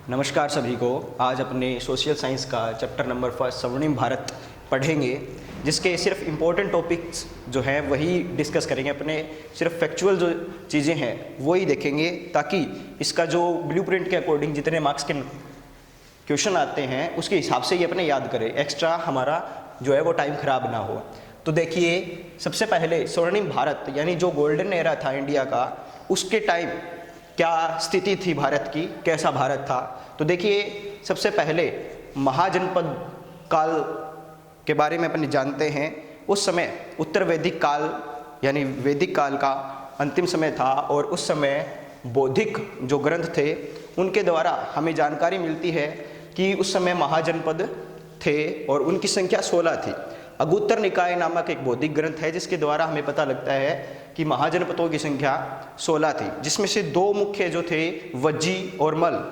नमस्कार सभी को। आज अपने सोशल साइंस का चैप्टर नंबर 1 स्वर्णिम भारत पढ़ेंगे, जिसके सिर्फ इम्पोर्टेंट टॉपिक्स जो हैं वही डिस्कस करेंगे। अपने सिर्फ फैक्चुअल जो चीज़ें हैं वही देखेंगे, ताकि इसका जो ब्लूप्रिंट के अकॉर्डिंग जितने मार्क्स के क्वेश्चन आते हैं उसके हिसाब से ये अपने याद करें। एक्स्ट्रा हमारा जो है वो टाइम खराब ना हो। तो देखिए, सबसे पहले स्वर्णिम भारत यानी जो गोल्डन एरा था इंडिया का, उसके टाइम क्या स्थिति थी भारत की, कैसा भारत था। तो देखिए, सबसे पहले महाजनपद काल के बारे में अपन जानते हैं। उस समय उत्तर वैदिक काल यानी वैदिक काल का अंतिम समय था, और उस समय बौद्धिक जो ग्रंथ थे उनके द्वारा हमें जानकारी मिलती है कि उस समय महाजनपद थे और उनकी संख्या 16 थी। अगुत्तर निकाय नामक एक बौद्धिक ग्रंथ है जिसके द्वारा हमें पता लगता है कि महाजनपदों की संख्या 16 थी, जिसमें से दो मुख्य जो थे वज्जी और मल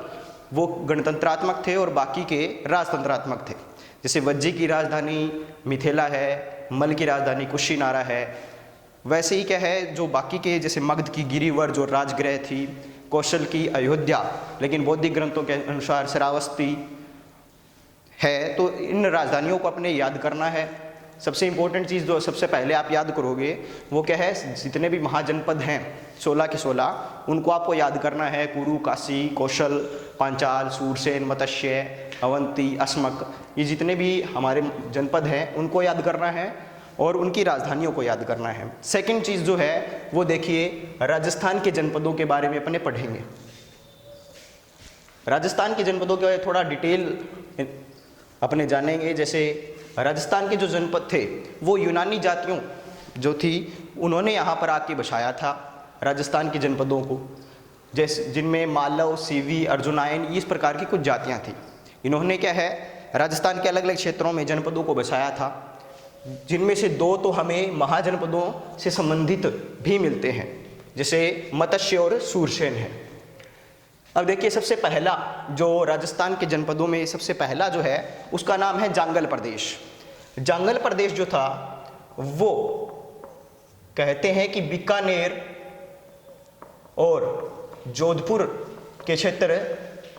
वो गणतंत्रात्मक थे और बाकी के राजतंत्रात्मक थे। जैसे वज्जी की राजधानी मिथिला है, मल की राजधानी कुशीनारा है। वैसे ही क्या है, जो बाकी के जैसे मगध की गिरिवर जो राजगृह थी, कौशल की अयोध्या, लेकिन बौद्धिक ग्रंथों के अनुसार श्रावस्ती है। तो इन राजधानियों को अपने याद करना है। सबसे इम्पोर्टेंट चीज़ जो सबसे पहले आप याद करोगे वो क्या है, जितने भी महाजनपद हैं 16 के 16 उनको आपको याद करना है। कुरु, काशी, कौशल, पांचाल, सूरसेन, मत्स्य, अवंती, अस्मक, ये जितने भी हमारे जनपद हैं उनको याद करना है और उनकी राजधानियों को याद करना है। सेकंड चीज़ जो है वो देखिए, राजस्थान के जनपदों के बारे में अपने पढ़ेंगे। राजस्थान के जनपदों के थोड़ा डिटेल अपने जानेंगे। जैसे राजस्थान के जो जनपद थे वो यूनानी जातियों जो थी उन्होंने यहाँ पर आके बसाया था राजस्थान के जनपदों को, जैसे जिनमें मालव, सीवी, अर्जुनायन इस प्रकार की कुछ जातियाँ थी। इन्होंने क्या है, राजस्थान के अलग अलग क्षेत्रों में जनपदों को बसाया था, जिनमें से दो तो हमें महाजनपदों से संबंधित भी मिलते हैं, जैसे मत्स्य और सूरसेन है। अब देखिए, सबसे पहला जो राजस्थान के जनपदों में सबसे पहला जो है उसका नाम है जांगल प्रदेश। जांगल प्रदेश जो था वो कहते हैं कि बीकानेर और जोधपुर के क्षेत्र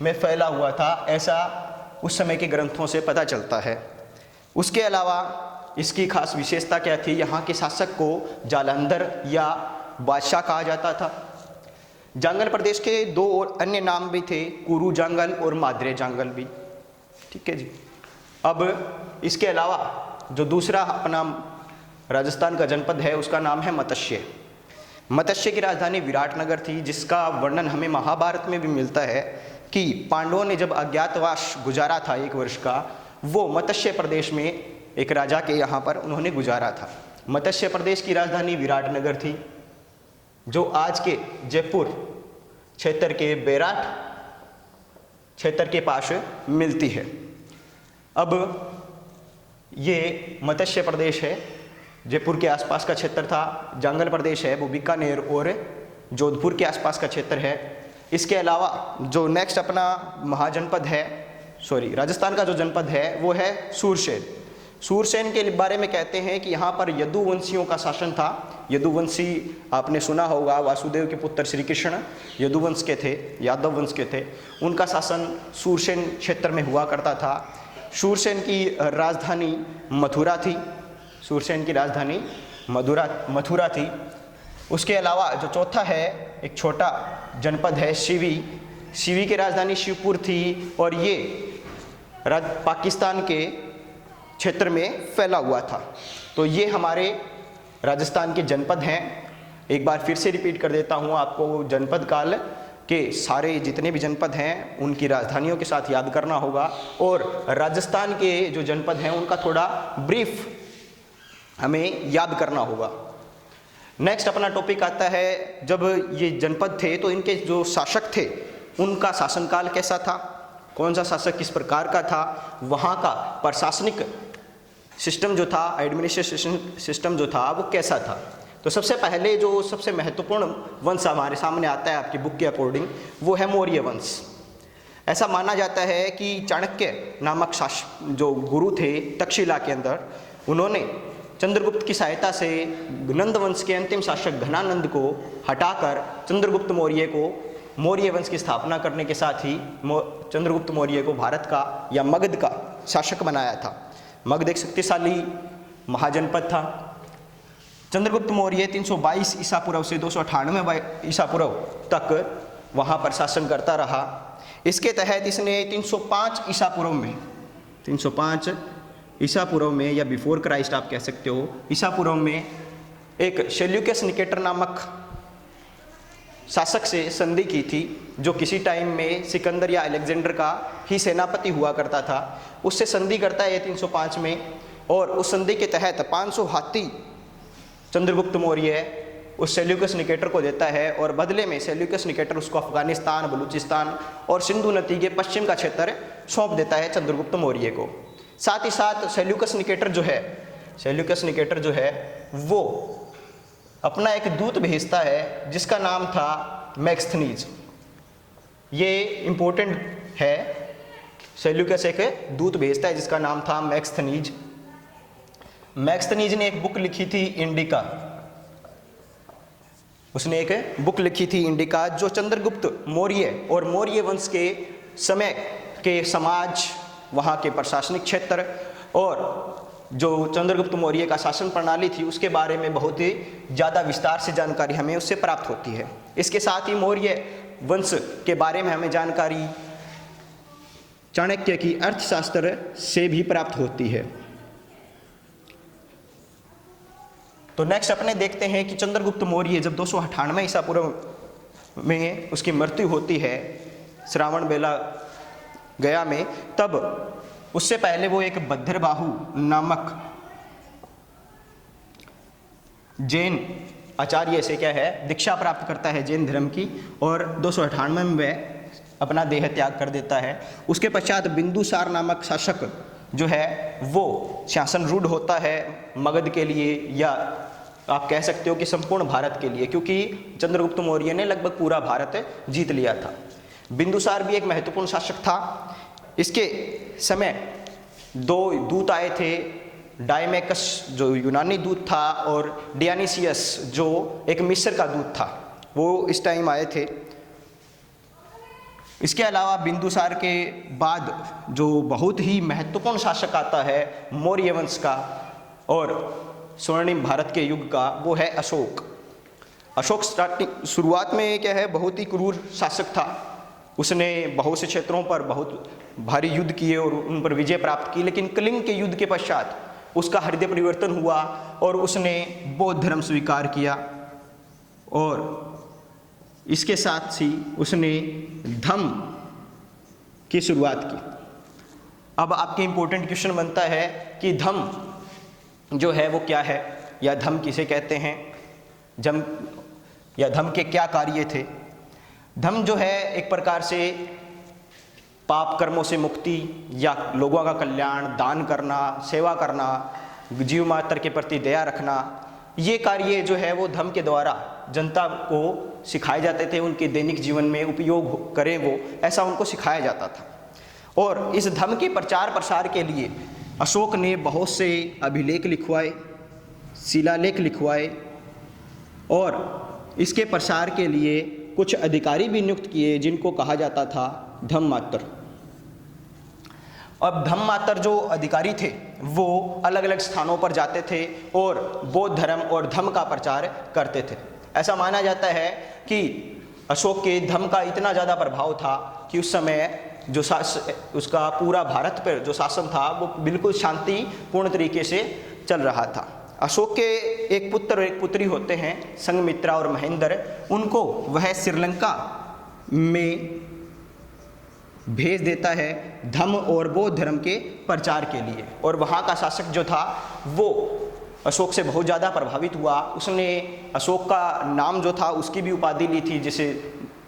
में फैला हुआ था, ऐसा उस समय के ग्रंथों से पता चलता है। उसके अलावा इसकी खास विशेषता क्या थी, यहाँ के शासक को जालंधर या बादशाह कहा जाता था। जांगल प्रदेश के दो और अन्य नाम भी थे, कुरु जांगल और माद्रे जांगल भी। ठीक है जी। अब इसके अलावा जो दूसरा अपना राजस्थान का जनपद है उसका नाम है मत्स्य। मत्स्य की राजधानी विराटनगर थी, जिसका वर्णन हमें महाभारत में भी मिलता है कि पांडवों ने जब अज्ञातवास गुजारा था 1 वर्ष का, वो मत्स्य प्रदेश में एक राजा के यहाँ पर उन्होंने गुजारा था। मत्स्य प्रदेश की राजधानी विराटनगर थी, जो आज के जयपुर क्षेत्र के बेराट क्षेत्र के पास मिलती है। अब ये मत्स्य प्रदेश है, जयपुर के आसपास का क्षेत्र था। जांगल प्रदेश है वो बीकानेर और जोधपुर के आसपास का क्षेत्र है। इसके अलावा जो नेक्स्ट अपना महाजनपद है, राजस्थान का जो जनपद है वो है सूरसेन। सूरसेन के बारे में कहते हैं कि यहाँ पर यदुवंशियों का शासन था। यदुवंशी आपने सुना होगा, वासुदेव के पुत्र श्री कृष्ण यदुवंश के थे, यादव वंश के थे। उनका शासन सूरसेन क्षेत्र में हुआ करता था। सूरसेन की राजधानी मथुरा थी। सूरसेन की राजधानी मथुरा थी। उसके अलावा जो चौथा है, एक छोटा जनपद है शिवी। शिवी की राजधानी शिवपुर थी और ये पाकिस्तान के क्षेत्र में फैला हुआ था। तो ये हमारे राजस्थान के जनपद हैं। एक बार फिर से रिपीट कर देता हूँ आपको, जनपद काल के सारे जितने भी जनपद हैं उनकी राजधानियों के साथ याद करना होगा, और राजस्थान के जो जनपद हैं उनका थोड़ा ब्रीफ हमें याद करना होगा। नेक्स्ट अपना टॉपिक आता है, जब ये जनपद थे तो इनके जो शासक थे उनका शासनकाल कैसा था, कौन सा शासक किस प्रकार का था, वहाँ का प्रशासनिक सिस्टम जो था, एडमिनिस्ट्रेशन सिस्टम जो था वो कैसा था। तो सबसे पहले जो सबसे महत्वपूर्ण वंश हमारे सामने आता है आपकी बुक के अकॉर्डिंग, वो है मौर्य वंश। ऐसा माना जाता है कि चाणक्य नामक जो गुरु थे तक्षशिला के अंदर, उन्होंने चंद्रगुप्त की सहायता से नंद वंश के अंतिम शासक घनानंद को हटाकर चंद्रगुप्त मौर्य को मौर्य वंश की स्थापना करने के साथ ही चंद्रगुप्त मौर्य को भारत का या मगध का शासक बनाया था। मगध एक शक्तिशाली महाजनपद था। चंद्रगुप्त मौर्य 322 ईसा पूर्व से 298 ईसा पूर्व तक वहाँ पर शासन करता रहा। इसके तहत इसने 305 ईसा पूर्व में 305 ईसा पूर्व में या बिफोर क्राइस्ट आप कह सकते हो, ईसा पूर्व में एक सेल्यूकस निकेटर नामक शासक से संधि की थी, जो किसी टाइम में सिकंदर या अलेक्जेंडर का ही सेनापति हुआ करता था। उससे संधि करता है 305 में, और उस संधि के तहत 500 हाथी चंद्रगुप्त मौर्य उस सेल्यूकस निकेटर को देता है, और बदले में सेल्यूकस निकेटर उसको अफगानिस्तान, बलूचिस्तान और सिंधु नदी के पश्चिम का क्षेत्र सौंप देता है चंद्रगुप्त मौर्य को। साथ ही साथ सेल्यूकस निकेटर जो है वो अपना एक दूत भेजता है जिसका नाम था मैक्सथनीज। ये इम्पोर्टेंट है, सेल्यूकस एक दूत भेजता है जिसका नाम था मैक्सथनीज। मैक्सथनीज ने एक बुक लिखी थी इंडिका। उसने एक बुक लिखी थी इंडिका, जो चंद्रगुप्त मौर्य और मौर्य वंश के समय के समाज, वहाँ के प्रशासनिक क्षेत्र और जो चंद्रगुप्त मौर्य का शासन प्रणाली थी उसके बारे में बहुत ही ज़्यादा विस्तार से जानकारी हमें उससे प्राप्त होती है। इसके साथ ही मौर्य वंश के बारे में हमें जानकारी चाणक्य की अर्थशास्त्र से भी प्राप्त होती है। तो नेक्स्ट अपने देखते हैं कि चंद्रगुप्त मौर्य जब 298 ईसा पूर्व में उसकी मृत्यु होती है श्रावण बेला गया में, तब उससे पहले वो एक भद्रबाहु नामक जैन आचार्य से क्या है दीक्षा प्राप्त करता है जैन धर्म की, और 298 में वह अपना देह त्याग कर देता है। उसके पश्चात बिंदुसार नामक शासक जो है वो शासन रूढ़ होता है मगध के लिए, या आप कह सकते हो कि संपूर्ण भारत के लिए, क्योंकि चंद्रगुप्त मौर्य ने लगभग पूरा भारत जीत लिया था। बिंदुसार भी एक महत्वपूर्ण शासक था। इसके समय दो दूत आए थे, डायमेकस जो यूनानी दूत था और डियानिसियस जो एक मिस्र का दूत था, वो इस टाइम आए थे। इसके अलावा बिंदुसार के बाद जो बहुत ही महत्वपूर्ण शासक आता है मौर्य वंश का और स्वर्णिम भारत के युग का, वो है अशोक। अशोक शुरुआत में क्या है बहुत ही क्रूर शासक था। उसने बहुत से क्षेत्रों पर बहुत भारी युद्ध किए और उन पर विजय प्राप्त की, लेकिन कलिंग के युद्ध के पश्चात उसका हृदय परिवर्तन हुआ और उसने बौद्ध धर्म स्वीकार किया, और इसके साथ ही उसने धम्म की शुरुआत की। अब आपके इम्पोर्टेंट क्वेश्चन बनता है कि धम्म जो है वो क्या है, या धम्म किसे कहते हैं, धम्म के क्या कार्य थे। धम्म जो है एक प्रकार से पाप कर्मों से मुक्ति या लोगों का कल्याण, दान करना, सेवा करना, जीव मात्र के प्रति दया रखना, ये कार्य जो है वो धम्म के द्वारा जनता को सिखाए जाते थे, उनके दैनिक जीवन में उपयोग करें वो, ऐसा उनको सिखाया जाता था। और इस धम्म के प्रचार प्रसार के लिए अशोक ने बहुत से अभिलेख लिखवाए, शिलालेख लिखवाए, और इसके प्रसार के लिए कुछ अधिकारी भी नियुक्त किए जिनको कहा जाता था धम्मातर। अब धम्मातर जो अधिकारी थे वो अलग अलग स्थानों पर जाते थे और बौद्ध धर्म और धम्म का प्रचार करते थे। ऐसा माना जाता है कि अशोक के धम्म का इतना ज़्यादा प्रभाव था कि उस समय जो उसका पूरा भारत पर जो शासन था वो बिल्कुल शांतिपूर्ण तरीके से चल रहा था। अशोक के एक पुत्र और एक पुत्री होते हैं, संघमित्रा और महेंद्र। उनको वह श्रीलंका में भेज देता है धम्म और बौद्ध धर्म के प्रचार के लिए, और वहाँ का शासक जो था वो अशोक से बहुत ज़्यादा प्रभावित हुआ। उसने अशोक का नाम जो था उसकी भी उपाधि ली थी, जिसे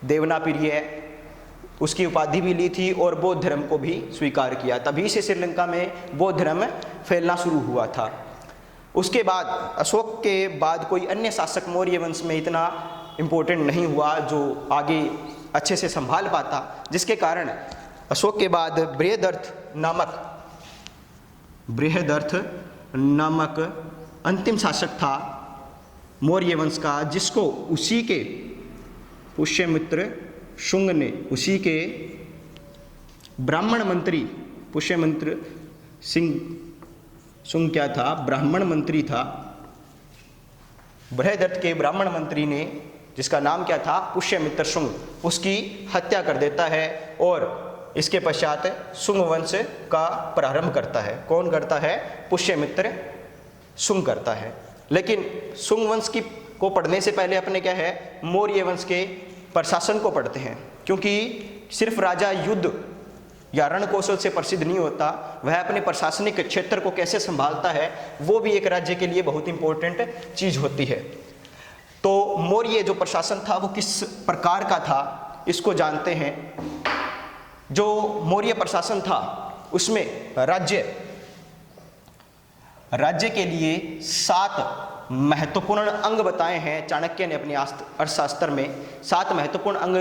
देवनाप्रिय उसकी उपाधि भी ली थी, और बौद्ध धर्म को भी स्वीकार किया। तभी से श्रीलंका में बौद्ध धर्म फैलना शुरू हुआ था। उसके बाद अशोक के बाद कोई अन्य शासक मौर्य वंश में इतना इम्पोर्टेंट नहीं हुआ जो आगे अच्छे से संभाल पाता, जिसके कारण अशोक के बाद बृहदर्थ नामक अंतिम शासक था मौर्य वंश का, जिसको उसी के पुष्यमित्र शुंग ने उसी के ब्राह्मण मंत्री, पुष्यमित्र सिंह, शुंग क्या था? ब्राह्मण मंत्री था। बृहदत्त के ब्राह्मण मंत्री ने, जिसका नाम क्या था? पुष्यमित्र शुंग, उसकी हत्या कर देता है और इसके पश्चात शुंग वंश का प्रारंभ करता है। कौन करता है? पुष्यमित्र शुंग करता है। लेकिन शुंग वंश को पढ़ने से पहले अपने क्या है, मौर्य वंश के प्रशासन को पढ़ते हैं, क्योंकि सिर्फ राजा युद्ध या रण कौशल से प्रसिद्ध नहीं होता, वह अपने प्रशासनिक क्षेत्र को कैसे संभालता है वो भी एक राज्य के लिए बहुत इंपॉर्टेंट चीज होती है। तो मौर्य जो प्रशासन था वो किस प्रकार का था, इसको जानते हैं। जो मौर्य प्रशासन था उसमें राज्य के लिए 7 महत्वपूर्ण अंग बताए हैं चाणक्य ने अपने अर्थशास्त्र में। 7 महत्वपूर्ण अंग: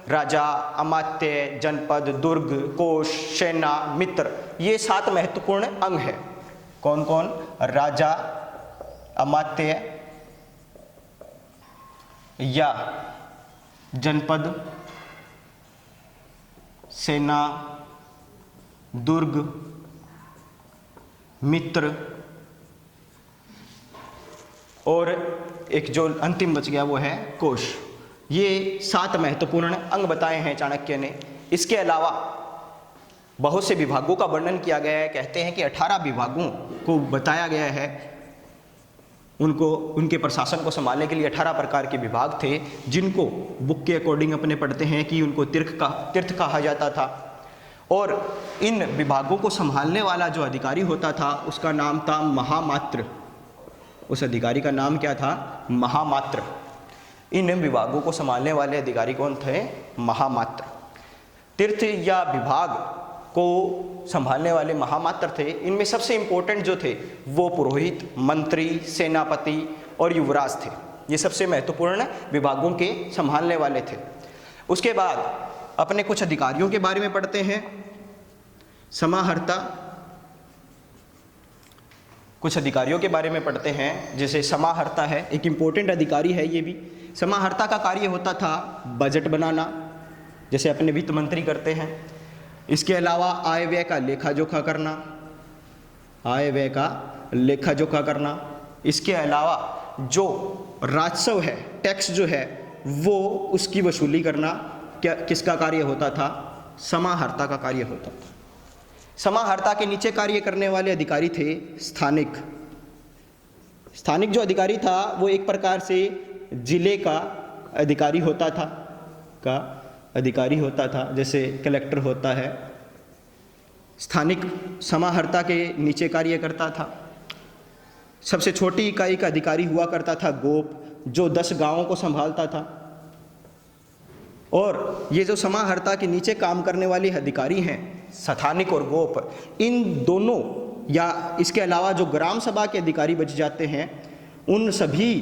राजा, अमात्य, जनपद, दुर्ग, कोश, सेना, मित्र, ये 7 महत्वपूर्ण अंग हैं। कौन कौन? राजा, अमात्य या जनपद, सेना, दुर्ग, मित्र, और एक जो अंतिम बच गया वो है कोश। ये 7 महत्वपूर्ण अंग बताए हैं चाणक्य ने। इसके अलावा बहुत से विभागों का वर्णन किया गया है। कहते हैं कि 18 विभागों को बताया गया है। उनके प्रशासन को संभालने के लिए 18 प्रकार के विभाग थे, जिनको बुक के अकॉर्डिंग अपने पढ़ते हैं कि उनको तीर्थ कहा जाता था। और इन विभागों को संभालने वाला जो अधिकारी होता था उसका नाम था महामात्र। उस अधिकारी का नाम क्या था? महामात्र। इन विभागों को संभालने वाले अधिकारी कौन थे? महामात्र। तीर्थ या विभाग को संभालने वाले महामात्र थे। इनमें सबसे इंपॉर्टेंट जो थे वो पुरोहित, मंत्री, सेनापति और युवराज थे। ये सबसे महत्वपूर्ण विभागों के संभालने वाले थे। उसके बाद अपने कुछ अधिकारियों के बारे में पढ़ते हैं। समाहर्ता, कुछ अधिकारियों के बारे में पढ़ते हैं। जैसे समाहर्ता है, एक इम्पोर्टेंट अधिकारी है ये भी। समाहर्ता का कार्य होता था बजट बनाना, जैसे अपने वित्त मंत्री करते हैं। इसके अलावा आय व्यय का लेखा जोखा करना, आय व्यय का लेखा जोखा करना। इसके अलावा जो राजस्व है, टैक्स जो है, वो उसकी वसूली करना किसका कार्य होता था? समाहर्ता का कार्य होता था। समाहर्ता के नीचे कार्य करने वाले अधिकारी थे स्थानिक। स्थानिक जो अधिकारी था वो एक प्रकार से जिले का अधिकारी होता था, जैसे कलेक्टर होता है। स्थानिक समाहर्ता के नीचे कार्य करता था। सबसे छोटी इकाई का अधिकारी हुआ करता था गोप, जो 10 गांवों को संभालता था। और ये जो समाहर्ता के नीचे काम करने वाले अधिकारी हैं, स्थानिक और गोप, इन दोनों या इसके अलावा जो ग्राम सभा के अधिकारी बच जाते हैं, उन सभी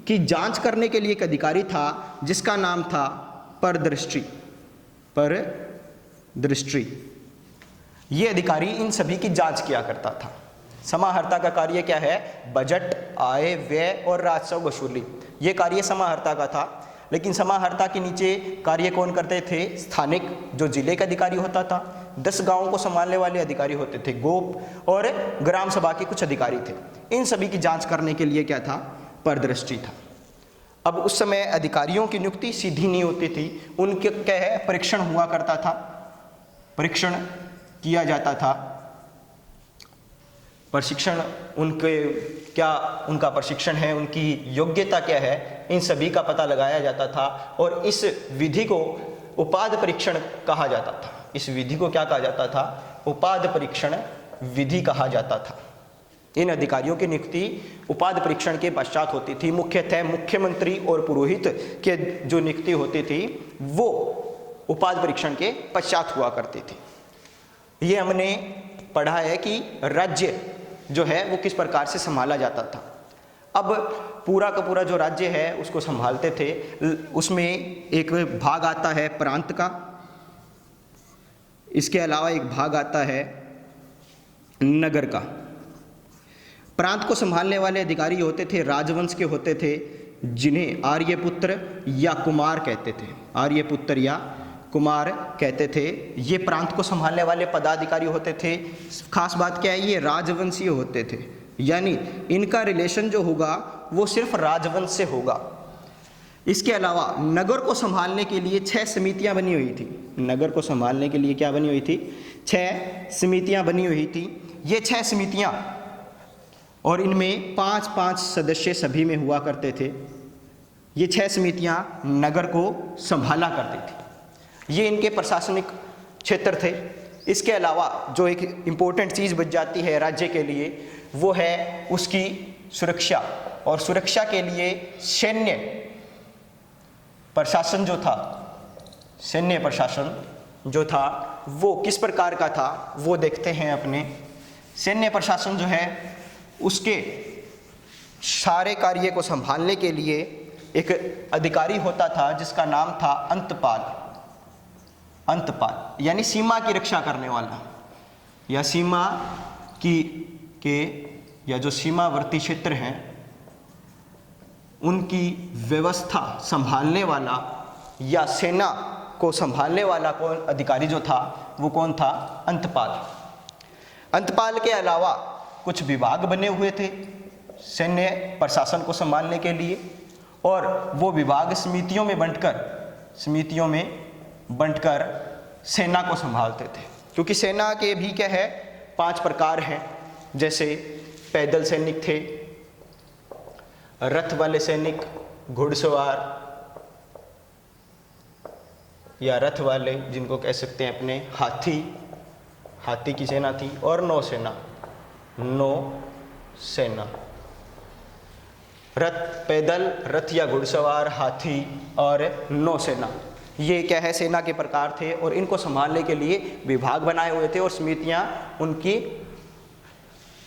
की जांच करने के लिए एक अधिकारी था जिसका नाम था परदृष्टि। परदृष्टि, ये अधिकारी इन सभी की जांच किया करता था। समाहर्ता का कार्य क्या है? बजट, आय व्यय और राजस्व वसूली, ये कार्य समाहर्ता का था। लेकिन समाहर्ता के नीचे कार्य कौन करते थे? स्थानिक, जो जिले का अधिकारी होता था। 10 गांवों को संभालने वाले अधिकारी होते थे गोप, और ग्राम सभा के कुछ अधिकारी थे। इन सभी की जांच करने के लिए क्या था? परदृष्टि था। अब उस समय अधिकारियों की नियुक्ति सीधी नहीं होती थी, उनके क्या है, परीक्षण हुआ करता था, परीक्षण किया जाता था। प्रशिक्षण, उनके क्या उनका प्रशिक्षण है, उनकी योग्यता क्या है, इन सभी का पता लगाया जाता था। और इस विधि को उपाध परीक्षण कहा जाता था। इस विधि को क्या कहा जाता था? उपाध परीक्षण विधि कहा जाता था। इन अधिकारियों की नियुक्ति उपाध परीक्षण के पश्चात होती थी। मुख्यतः मुख्यमंत्री और पुरोहित के जो नियुक्ति होती थी वो उपाध परीक्षण के पश्चात हुआ करती थी। ये हमने पढ़ा है कि राज्य जो है वो किस प्रकार से संभाला जाता था। अब पूरा का पूरा जो राज्य है उसको संभालते थे, उसमें एक भाग आता है प्रांत का, इसके अलावा एक भाग आता है नगर का। प्रांत को संभालने वाले अधिकारी होते थे राजवंश के होते थे, जिन्हें आर्यपुत्र या कुमार कहते थे। आर्यपुत्र या कुमार कहते थे। ये प्रांत को संभालने वाले पदाधिकारी होते थे। खास बात क्या है, ये राजवंशीय होते थे, यानी इनका रिलेशन जो होगा वो सिर्फ राजवंश से होगा। इसके अलावा नगर को संभालने के लिए 6 समितियां बनी हुई थी। नगर को संभालने के लिए क्या बनी हुई थी? 6 समितियां बनी हुई थी। ये 6 समितियां, और इनमें 5-5 सदस्य सभी में हुआ करते थे। ये 6 समितियां नगर को संभाला करती थी। ये इनके प्रशासनिक क्षेत्र थे। इसके अलावा जो एक इम्पोर्टेंट चीज़ बच जाती है राज्य के लिए, वो है उसकी सुरक्षा। और सुरक्षा के लिए सैन्य प्रशासन जो था, सैन्य प्रशासन जो था वो किस प्रकार का था वो देखते हैं अपने। सैन्य प्रशासन जो है उसके सारे कार्य को संभालने के लिए एक अधिकारी होता था जिसका नाम था अंतपाल। अंतपाल यानी सीमा की रक्षा करने वाला, या सीमा के या जो सीमावर्ती क्षेत्र हैं उनकी व्यवस्था संभालने वाला या सेना को संभालने वाला कौन अधिकारी जो था वो कौन था? अंतपाल। अंतपाल के अलावा कुछ विभाग बने हुए थे सैन्य प्रशासन को संभालने के लिए, और वो विभाग समितियों में बंटकर सेना को संभालते थे। क्योंकि सेना के भी क्या है 5 प्रकार हैं, जैसे पैदल सैनिक थे, रथ वाले सैनिक, घुड़सवार या रथ वाले जिनको कह सकते हैं अपने हाथी की सेना थी, और नौसेना पैदल रथ या घुड़सवार, हाथी और नौसेना, ये क्या है सेना के प्रकार थे। और इनको संभालने के लिए विभाग बनाए हुए थे और समितियां उनकी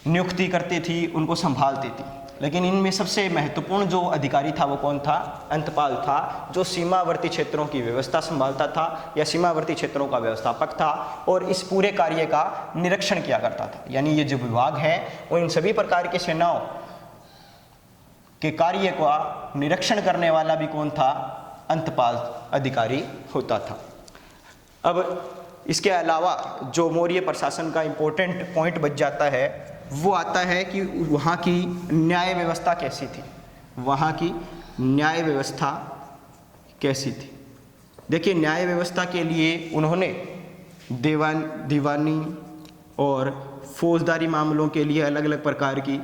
नियुक्ति करती थी, उनको संभालती थी। लेकिन इनमें सबसे महत्वपूर्ण जो अधिकारी था वो कौन था? अंतपाल था, जो सीमावर्ती क्षेत्रों की व्यवस्था संभालता था या सीमावर्ती क्षेत्रों का व्यवस्थापक था और इस पूरे कार्य का निरीक्षण किया करता था। यानी ये जो विभाग है वो इन सभी प्रकार की सेनाओं के कार्य का निरीक्षण करने वाला भी कौन था? अंतपाल अधिकारी होता था। अब इसके अलावा जो मौर्य प्रशासन का इम्पोर्टेंट पॉइंट बच जाता है वो आता है कि वहाँ की न्याय व्यवस्था कैसी थी। वहाँ की न्याय व्यवस्था कैसी थी? देखिए, न्याय व्यवस्था के लिए उन्होंने दीवानी और फौजदारी मामलों के लिए अलग अलग प्रकार की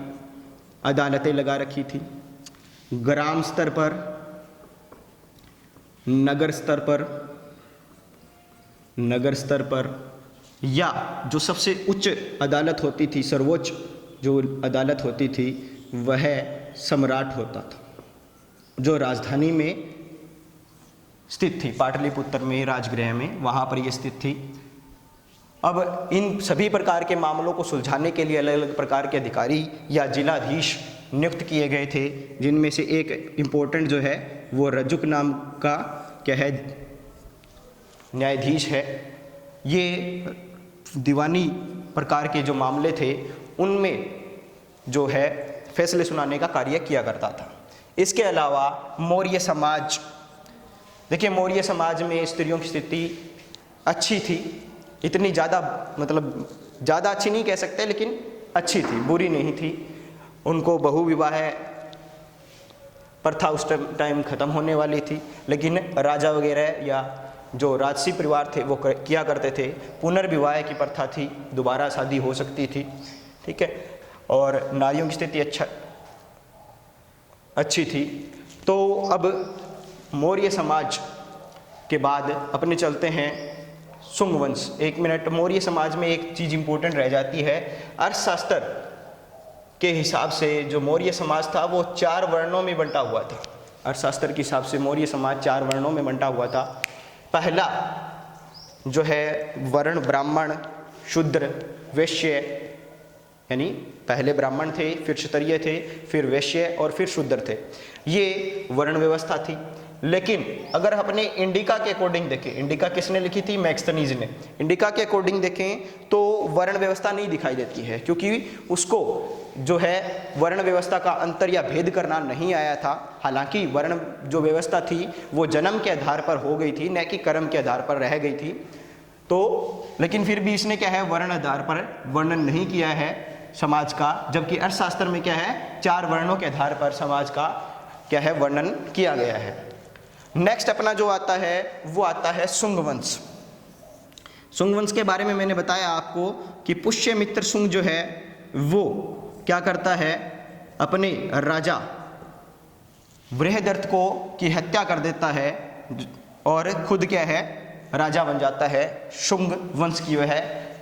अदालतें लगा रखी थी। ग्राम स्तर पर, नगर स्तर पर या जो सबसे उच्च अदालत होती थी, सर्वोच्च जो अदालत होती थी वह सम्राट होता था, जो राजधानी में स्थित थी, पाटलिपुत्र में, राजगृह में, वहाँ पर ये स्थित थी। अब इन सभी प्रकार के मामलों को सुलझाने के लिए अलग अलग प्रकार के अधिकारी या जिलाधीश नियुक्त किए गए थे, जिनमें से एक इम्पोर्टेंट जो है वो रजुक नाम का क्या है न्यायाधीश है। ये दीवानी प्रकार के जो मामले थे उनमें जो है फैसले सुनाने का कार्य किया करता था। इसके अलावा मौर्य समाज, देखिए मौर्य समाज में स्त्रियों की स्थिति अच्छी थी, इतनी ज़्यादा मतलब ज़्यादा अच्छी नहीं कह सकते लेकिन अच्छी थी, बुरी नहीं थी। उनको बहुविवाह प्रथा उस टाइम ख़त्म होने वाली थी, लेकिन राजा वगैरह या जो राजसी परिवार थे वो किया करते थे। पुनर्विवाह की प्रथा थी, दोबारा शादी हो सकती थी, ठीक है, और नारियों की स्थिति अच्छी थी। तो अब मौर्य समाज के बाद अपने चलते हैं शुंग वंश। 1 मिनट, मौर्य समाज में एक चीज़ इंपॉर्टेंट रह जाती है, अर्थशास्त्र के हिसाब से जो मौर्य समाज था वो 4 वर्णों में बंटा हुआ था। अर्थशास्त्र के हिसाब से मौर्य समाज 4 वर्णों में बंटा हुआ था। पहला जो है वर्ण ब्राह्मण, शूद्र, वैश्य, यानी पहले ब्राह्मण थे, फिर क्षत्रिय थे, फिर वैश्य और फिर शूद्र थे। ये वर्ण व्यवस्था थी। लेकिन अगर अपने इंडिका के अकॉर्डिंग देखें, इंडिका किसने लिखी थी? मैक्सनीज ने। इंडिका के अकॉर्डिंग देखें तो वर्ण व्यवस्था नहीं दिखाई देती है, क्योंकि उसको जो है वर्ण व्यवस्था का अंतर या भेद करना नहीं आया था। हालांकि वर्ण जो व्यवस्था थी वो जन्म के आधार पर हो गई थी, न कि कर्म के आधार पर रह गई थी। तो लेकिन फिर भी इसने क्या है, वर्ण आधार पर वर्णन नहीं किया है समाज का, जबकि अर्थशास्त्र में क्या है, 4 वर्णों के आधार पर समाज का क्या है, वर्णन किया गया है। नेक्स्ट अपना जो आता है वो आता है शुंग वंश। शुंग वंश के बारे में मैंने बताया आपको कि पुष्यमित्र शुंग जो है वो क्या करता है, अपने राजा बृहदर्थ को की हत्या कर देता है और खुद क्या है, राजा बन जाता है। शुंग वंश की वह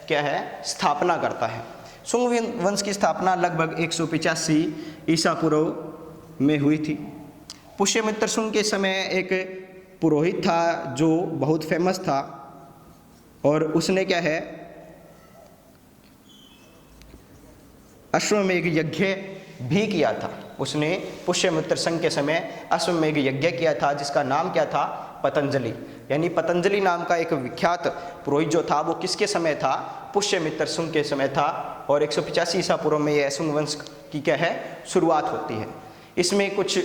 क्या है, स्थापना करता है। शुंग वंश की स्थापना लगभग 185 ईसा पूर्व में हुई थी। पुष्यमित्र शुंग के समय एक पुरोहित था जो बहुत फेमस था और उसने क्या है, अश्वमेध यज्ञ भी किया था। उसने पुष्यमित्र संघ के समय अश्वमेध यज्ञ किया था, जिसका नाम क्या था, पतंजलि। यानी पतंजलि नाम का एक विख्यात पुरोहित जो था वो किसके समय था, पुष्यमित्र शुंग के समय था। और 185 ईसा पूर्व में यह शुंग वंश की क्या है, शुरुआत होती है। इसमें कुछ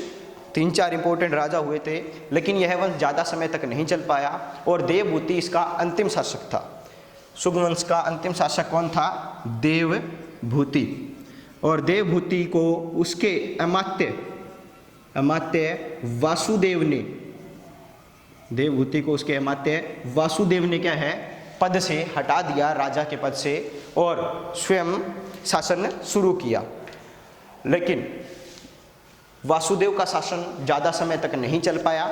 3-4 इंपॉर्टेंट राजा हुए थे, लेकिन यह वंश ज़्यादा समय तक नहीं चल पाया और देवभूति इसका अंतिम शासक था। शुंग वंश का अंतिम शासक कौन था, देवभूति। और देवभूति को उसके अमात्य वासुदेव ने, देवभूति को उसके अमात्य वासुदेव ने क्या है, पद से हटा दिया, राजा के पद से, और स्वयं शासन शुरू किया। लेकिन वासुदेव का शासन ज़्यादा समय तक नहीं चल पाया।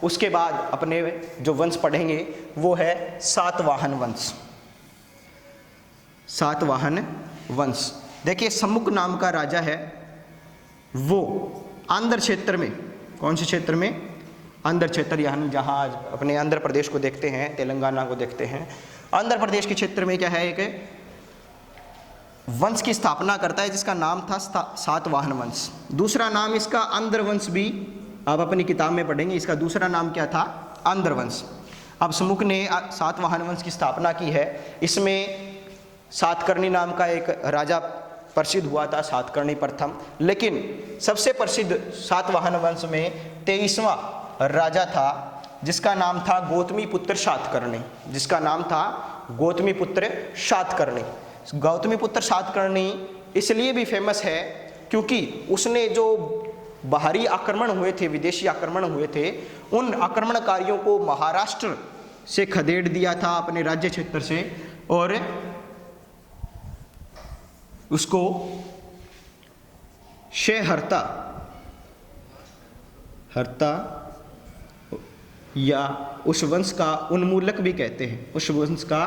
उसके बाद अपने जो वंश पढ़ेंगे वो है सातवाहन वंश। सातवाहन वंश, देखिए समुक नाम का राजा है, वो आंध्र क्षेत्र में, कौन से क्षेत्र में, आंध्र क्षेत्र, यानी जहाँ आज अपने आंध्र प्रदेश को देखते हैं, तेलंगाना को देखते हैं, आंध्र प्रदेश के क्षेत्र में क्या है, एक वंश की स्थापना करता है जिसका नाम था सातवाहन वंश। दूसरा नाम इसका आंध्र वंश भी आप अपनी किताब में पढ़ेंगे, इसका दूसरा नाम क्या था, आंध्र वंश। अब समुक ने सातवाहन वंश की स्थापना की है। इसमें सातकर्णी नाम का एक राजा प्रसिद्ध हुआ था, सातकर्णी प्रथम। लेकिन सबसे प्रसिद्ध सातवाहन वंश में 23वां राजा था जिसका नाम था गौतमी पुत्र सातकर्णी, जिसका नाम था गौतमी पुत्र सातकर्णी। गौतमी पुत्र सातकर्णी इसलिए भी फेमस है क्योंकि उसने जो बाहरी आक्रमण हुए थे, विदेशी आक्रमण हुए थे, उन आक्रमणकारियों को महाराष्ट्र से खदेड़ दिया था अपने राज्य क्षेत्र से, और उसको हर्ता या उस वंश का उन्मूलक भी कहते हैं, उस वंश का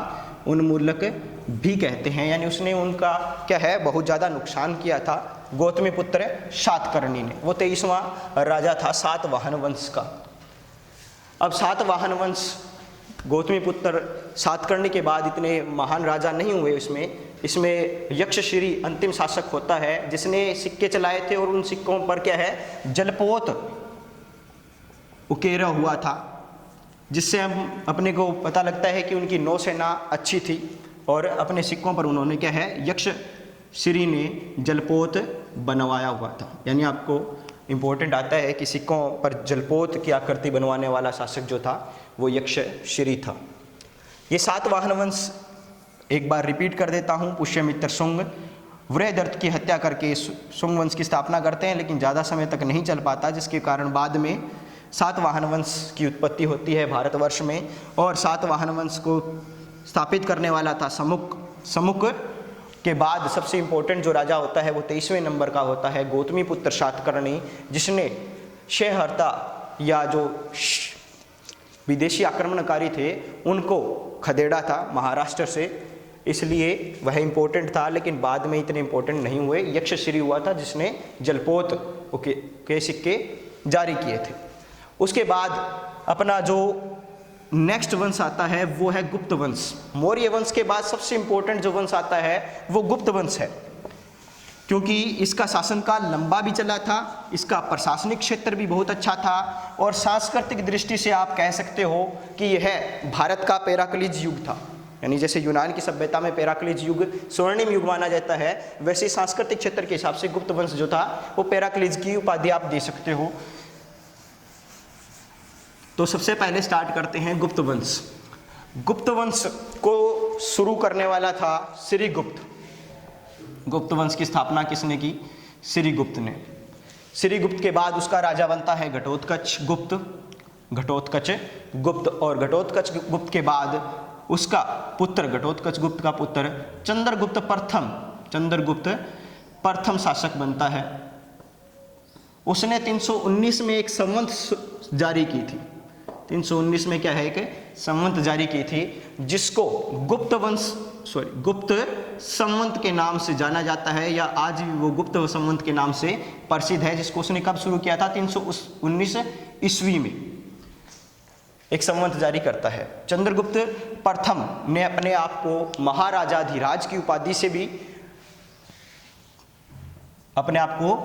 उन्मूलक भी कहते हैं। यानी उसने उनका क्या है, बहुत ज़्यादा नुकसान किया था गौतमी पुत्र सातकर्णी ने। वो 23वां राजा था सातवाहन वंश का। अब सातवाहन वंश गौतमी पुत्र सातकर्णी के बाद इतने महान राजा नहीं हुए। इसमें यक्षश्री अंतिम शासक होता है जिसने सिक्के चलाए थे और उन सिक्कों पर क्या है, जलपोत उकेरा हुआ था, जिससे हम अपने को पता लगता है कि उनकी नौसेना अच्छी थी और अपने सिक्कों पर उन्होंने क्या है, यक्षश्री ने जलपोत बनवाया हुआ था। यानी आपको इम्पोर्टेंट आता है कि सिक्कों पर जलपोत की आकृति बनवाने वाला शासक जो था वो यक्षश्री था। ये सातवाहन वंश एक बार रिपीट कर देता हूँ। पुष्यमित्र शुंग वृहदर्थ की हत्या करके शुंग वंश की स्थापना करते हैं, लेकिन ज़्यादा समय तक नहीं चल पाता, जिसके कारण बाद में सातवाहन वंश की उत्पत्ति होती है भारतवर्ष में। और सातवाहन वंश को स्थापित करने वाला था समुक। समुक के बाद सबसे इम्पोर्टेंट जो राजा होता है वो 23वें नंबर का होता है गौतमी पुत्र सातकर्णी, जिसने क्षयहर्ता या जो विदेशी आक्रमणकारी थे उनको खदेड़ा था महाराष्ट्र से, इसलिए वह इम्पोर्टेंट था। लेकिन बाद में इतने इम्पोर्टेंट नहीं हुए। यक्षश्री हुआ था जिसने जलपोत के सिक्के जारी किए थे। उसके बाद अपना जो नेक्स्ट वंश आता है वो है गुप्त वंश। मौर्य वंश के बाद सबसे इम्पोर्टेंट जो वंश आता है वो गुप्त वंश है, क्योंकि इसका शासनकाल लंबा भी चला था, इसका प्रशासनिक क्षेत्र भी बहुत अच्छा था, और सांस्कृतिक दृष्टि से आप कह सकते हो कि यह भारत का पेराकलिज युग था। यानी जैसे यूनान की सभ्यता में पेराक्लीज युग स्वर्णिम युग माना जाता है, वैसे सांस्कृतिक क्षेत्र के हिसाब से गुप्त वंश जो था वो पेराक्लीज की उपाधि आप दे सकते हो। तो सबसे पहले स्टार्ट करते हैं गुप्त वंश। गुप्त वंश को शुरू करने वाला था श्रीगुप्त। गुप्त वंश की स्थापना किसने की? श्रीगुप्त ने। श्रीगुप्त के बाद उसका राजा बनता है घटोत्कच गुप्त, घटोत्कच गुप्त, और घटोत्कच गुप्त के बाद उसका पुत्र, घटोत्कच गुप्त का पुत्र चंद्रगुप्त प्रथम, चंद्रगुप्त प्रथम शासक बनता है। उसने 319 में एक संवत जारी की थी। 319 में क्या है, एक संवत जारी की थी जिसको गुप्त वंश गुप्त संवत के नाम से जाना जाता है, या आज भी वो गुप्त संवत के नाम से प्रसिद्ध है, जिसको उसने कब शुरू किया था? 319 ईस्वी में एक संवत जारी करता है। चंद्रगुप्त प्रथम ने अपने आप को महाराजाधिराज की उपाधि से भी अपने आप को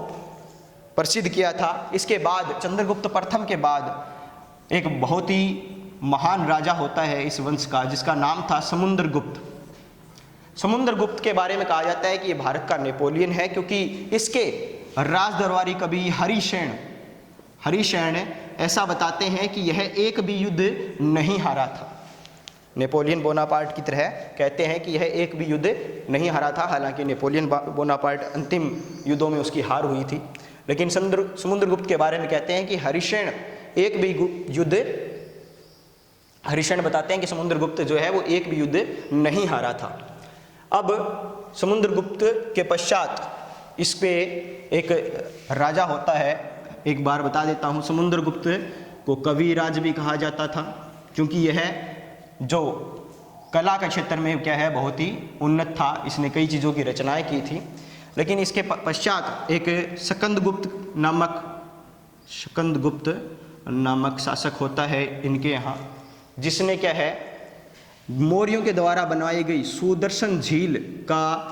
प्रसिद्ध किया था। इसके बाद चंद्रगुप्त प्रथम के बाद एक बहुत ही महान राजा होता है इस वंश का, जिसका नाम था समुद्रगुप्त। समुद्रगुप्त के बारे में कहा जाता है कि ये भारत का नेपोलियन है, क्योंकि इसके राज दरबारी कवि हरिशैन ऐसा बताते हैं कि यह एक भी युद्ध नहीं हारा था। नेपोलियन बोनापार्ट की तरह कहते हैं कि यह एक भी युद्ध नहीं हारा था। हालांकि नेपोलियन बोनापार्ट अंतिम युद्धों में उसकी हार हुई थी, लेकिन समुद्रगुप्त के बारे में कहते हैं कि हरिशैन एक भी युद्ध, हरिशैन बताते हैं कि समुद्रगुप्त जो है वो एक भी युद्ध नहीं हारा था। अब समुद्रगुप्त के पश्चात इस पे एक राजा होता है, एक बार बता देता हूँ। समुद्रगुप्त को कविराज भी कहा जाता था, क्योंकि यह जो कला के क्षेत्र में क्या है बहुत ही उन्नत था। इसने कई चीज़ों की रचनाएं की थी। लेकिन इसके पश्चात एक स्कंदगुप्त नामक शासक होता है इनके यहाँ, जिसने क्या है मौर्यों के द्वारा बनाई गई सुदर्शन झील का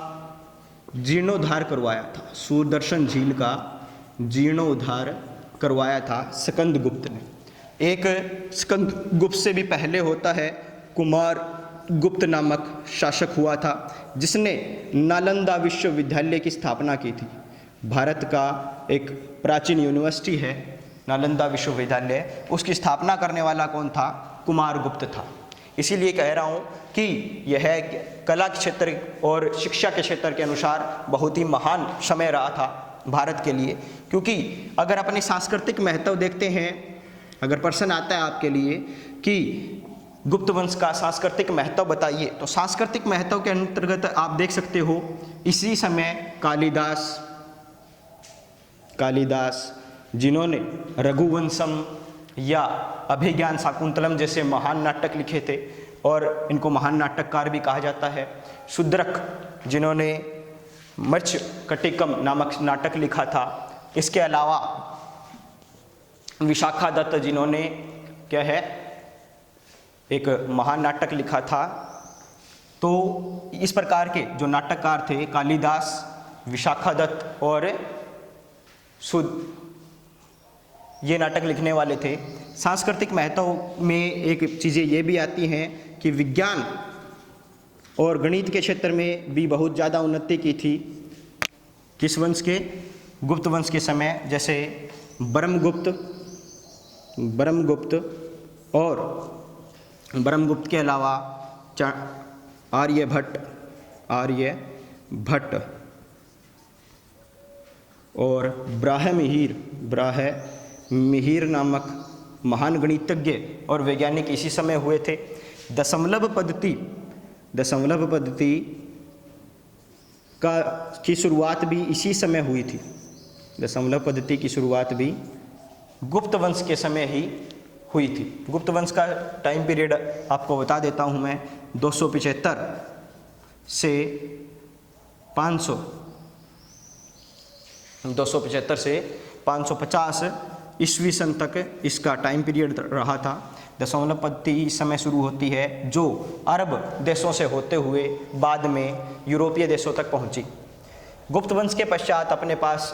जीर्णोद्धार करवाया था। सुदर्शन झील का जीर्णोद्धार करवाया था स्कंदगुप्त ने। एक स्कंदगुप्त से भी पहले होता है कुमार गुप्त नामक शासक हुआ था, जिसने नालंदा विश्वविद्यालय की स्थापना की थी। भारत का एक प्राचीन यूनिवर्सिटी है नालंदा विश्वविद्यालय, उसकी स्थापना करने वाला कौन था? कुमार गुप्त था। इसीलिए कह रहा हूँ कि यह कला के क्षेत्र और शिक्षा के क्षेत्र के अनुसार बहुत ही महान समय रहा था भारत के लिए। क्योंकि अगर अपने सांस्कृतिक महत्व देखते हैं, अगर प्रश्न आता है आपके लिए कि गुप्त वंश का सांस्कृतिक महत्व बताइए, तो सांस्कृतिक महत्व के अंतर्गत आप देख सकते हो इसी समय कालिदास जिन्होंने रघुवंशम या अभिज्ञान शाकुंतलम जैसे महान नाटक लिखे थे, और इनको महान नाटककार भी कहा जाता है। शूद्रक जिन्होंने मृच्छकटिकम नामक नाटक लिखा था। इसके अलावा विशाखादत्त जिन्होंने क्या है एक महान नाटक लिखा था। तो इस प्रकार के जो नाटककार थे कालिदास, विशाखादत्त और ये नाटक लिखने वाले थे। सांस्कृतिक महत्व में एक चीज़ें ये भी आती हैं कि विज्ञान और गणित के क्षेत्र में भी बहुत ज़्यादा उन्नति की थी। किस वंश के? गुप्त वंश के समय। जैसे ब्रह्मगुप्त के अलावा आर्यभट्ट और ब्राह्ममिहिर नामक महान गणितज्ञ और वैज्ञानिक इसी समय हुए थे। दशमलव पद्धति की शुरुआत भी इसी समय हुई थी। दशमलव पद्धति की शुरुआत भी गुप्त वंश के समय ही हुई थी। गुप्त वंश का टाइम पीरियड आपको बता देता हूँ मैं, 275 से 550 ईस्वी सन तक इसका टाइम पीरियड रहा था। दशमलव पद्धति इस समय शुरू होती है, जो अरब देशों से होते हुए बाद में यूरोपीय देशों तक पहुंची। गुप्त वंश के पश्चात अपने पास